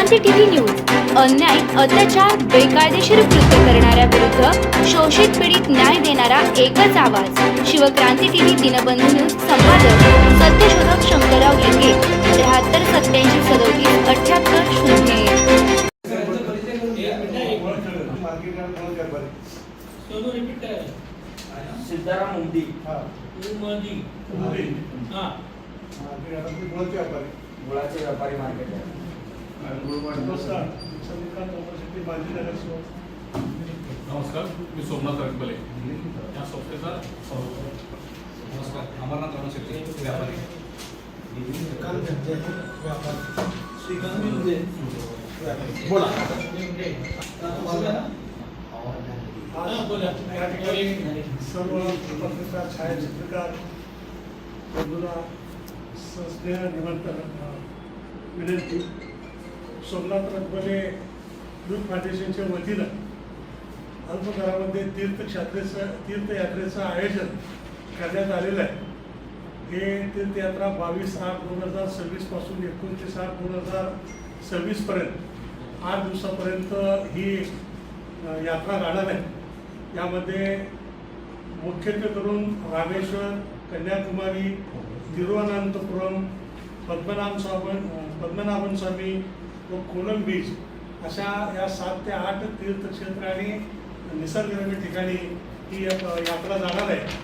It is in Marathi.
शिवक्रांती टीव्ही न्यूज अन्याय, अत्याचार, बेकायदेशीर कृत्य करणाऱ्या विरुद्ध शोषित पीडित न्याय देणारा एकच आवाज। शिवक्रांती टीव्ही दिनबंधू न्यूज संपादक सत्यशोधक शंकरराव लिंगे 73 87 37 78 0। सिद्धाराम उमदी गुळाचे व्यापारी मार्केट नमस्कार, मी सोमनाथ रंगबले या संस्थेचा नमस्कार अमरनाथ रणशेट्टी व्यापारी बोला या ठिकाणी सर्व पत्रकार छायाचित्रकार बंधूंना स्नेह निमंत्रण विनंती। सोमनाथ रंगबले युथ फाउंडेशनच्या वतीनं अल्पदरामध्ये तीर्थयात्रेचं आयोजन करण्यात आलेलं आहे। हे तीर्थयात्रा 22/8/2026 पासून 29/8/2026 पर्यंत 8 दिवसापर्यंत ही यात्रा जाणार आहे। यामध्ये मुख्यत्वे करून रामेश्वर, कन्याकुमारी, तिरुवनंतपुरम, पद्मनाभन स्वामी व कोलम बीच अशा या 7 ते 8 तीर्थक्षेत्र आणि निसर्गरम्य ठिकाणी ही यात्रा जाणार आहे।